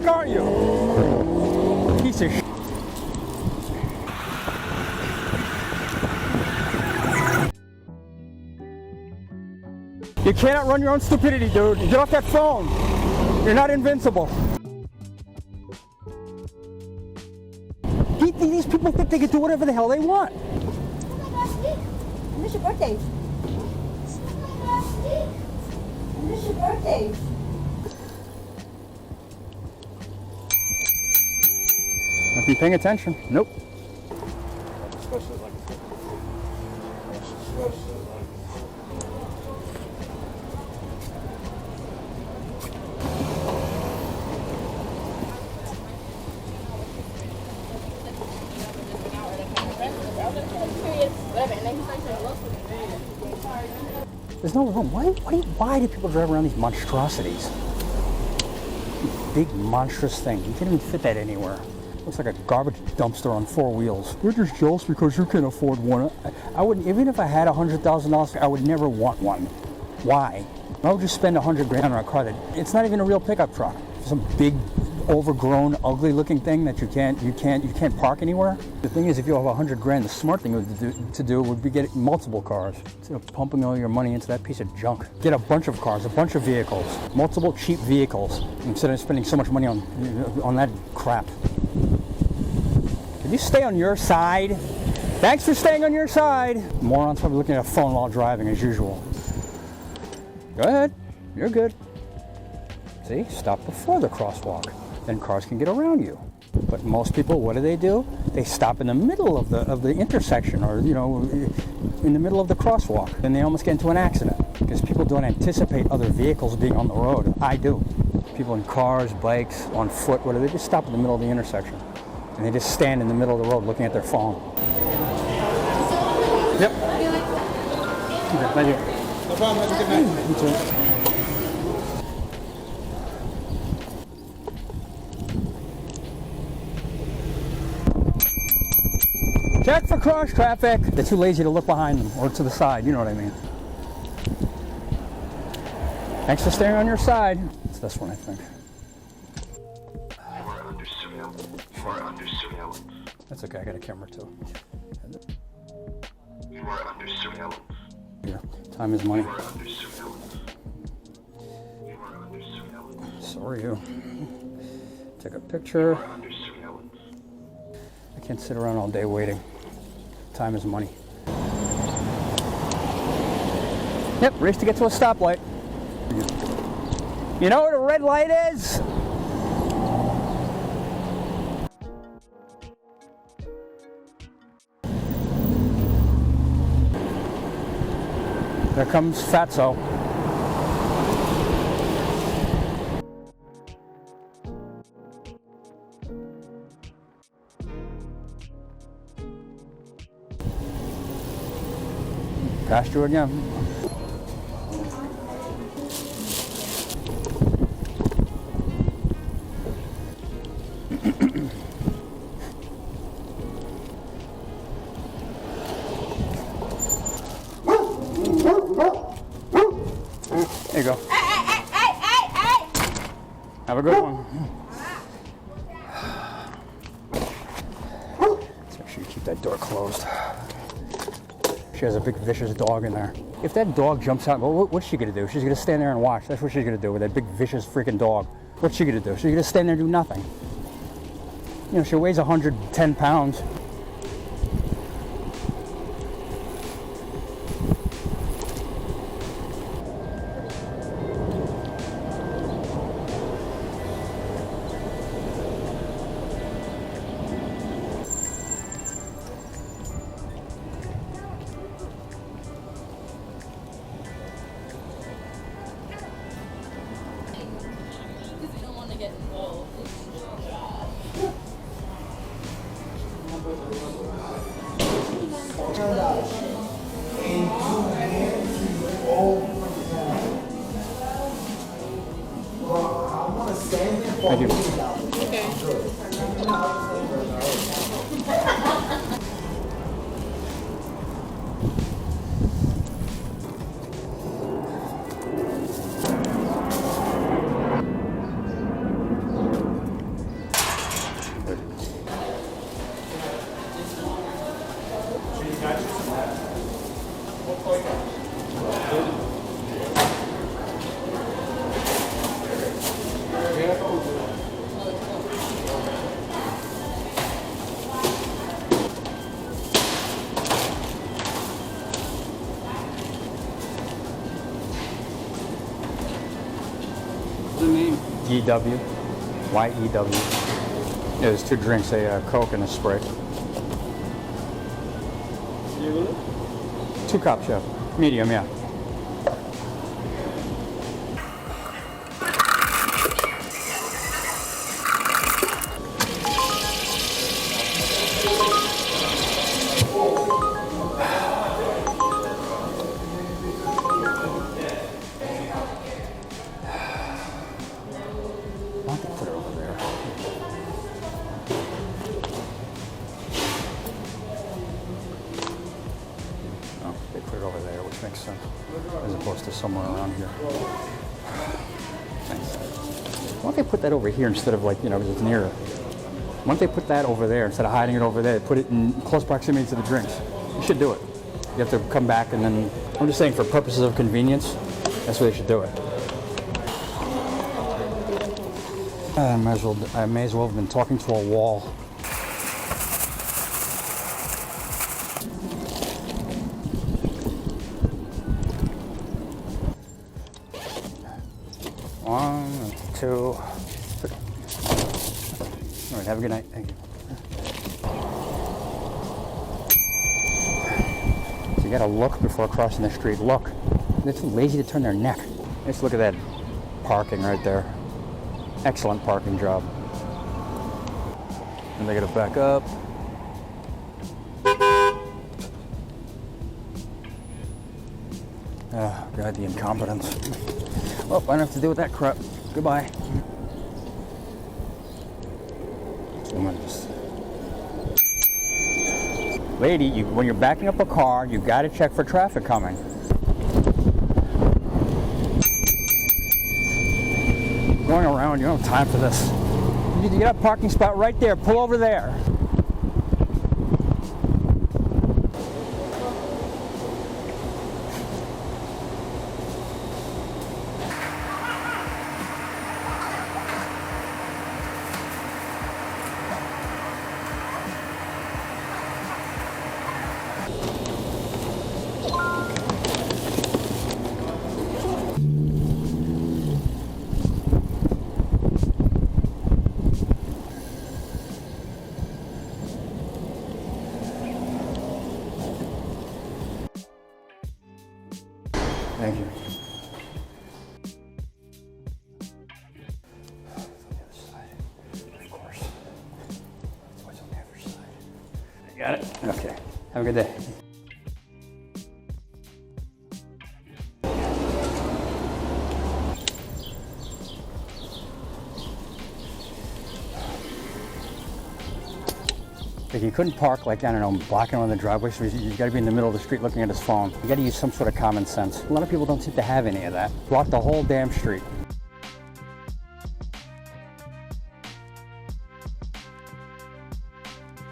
jerk, aren't you? Piece of shit. You cannot run your own stupidity, dude. Get off that phone. You're not invincible. These people think they can do whatever the hell they want. Oh my gosh, Nick. I miss your birthday. I miss your birthday. Not been paying attention. Nope. There's no room. Why do people drive around these monstrosities? Big monstrous thing. You can't even fit that anywhere. Looks like a garbage dumpster on 4 wheels. You're just jealous because you can afford one. I wouldn't, even if I had $100,000, I would never want one. Why? I would just spend $100 grand on a car that it's not even a real pickup truck. Some big, overgrown, ugly-looking thing that you can't park anywhere. The thing is, if you have $100 grand, the smart thing to do would be get multiple cars. Instead of pumping all your money into that piece of junk, get a bunch of cars, a bunch of vehicles, multiple cheap vehicles, instead of spending so much money on that crap. Did you stay on your side? Thanks for staying on your side. Morons probably looking at a phone while driving as usual. Go ahead, you're good. See, stop before the crosswalk. Then cars can get around you. But most people, what do? They stop in the middle of the intersection, or in the middle of the crosswalk. Then they almost get into an accident because people don't anticipate other vehicles being on the road. I do. People in cars, bikes, on foot, they just stop in the middle of the intersection. And they just stand in the middle of the road looking at their phone. Yep. Okay, thank you. No problem. Have a good night. You too. Check for cross traffic. They're too lazy to look behind them or to the side, you know what I mean. Thanks for staying on your side. It's this one, I think. That's okay, I got a camera too. You are under surveillance. Here, time is money. You are under surveillance. You are under surveillance. So are you. Take a picture. You are under surveillance. I can't sit around all day waiting. Time is money. Yep, race to get to a stoplight. You know what a red light is? There comes Fatso. Passed you again. There you go. Hey! Have a good one. Let's make sure you keep that door closed. She has a big vicious dog in there. If that dog jumps out, what's she gonna do? She's gonna stand there and watch. That's what she's gonna do with that big vicious freaking dog. What's she gonna do? She's gonna stand there and do nothing. You know, she weighs 110 pounds. Thank you. The name. EW. YEW. Yeah, there's 2 drinks, a Coke and a Sprite. 2 cups, yeah. Medium, yeah. Why don't they put it over there? Oh, they put it over there, which makes sense, as opposed to somewhere around here. Nice. Why don't they put that over here instead of, like, you know, because it's nearer? Why don't they put that over there instead of hiding it over there? Put it in close proximity to the drinks. You should do it. You have to come back and then, I'm just saying for purposes of convenience, that's where they should do it. I may as well have been talking to a wall. One, 2, 3. All right, have a good night. Thank you. So you gotta look before crossing the street. Look. They're too lazy to turn their neck. Just look at that parking right there. Excellent parking job. And they gotta back up. Oh, God, the incompetence. Oh, I don't have to deal with that crap. Goodbye. Lady, when you're backing up a car, you gotta check for traffic coming. Going around, you don't have time for this. You got a parking spot right there. Pull over there. Thank you. Of course. It's always on the other side. You got it? Okay. Have a good day. Like he couldn't park like, I don't know, blocking on the driveway, so you gotta be in the middle of the street looking at his phone. You gotta use some sort of common sense. A lot of people don't seem to have any of that. Block the whole damn street.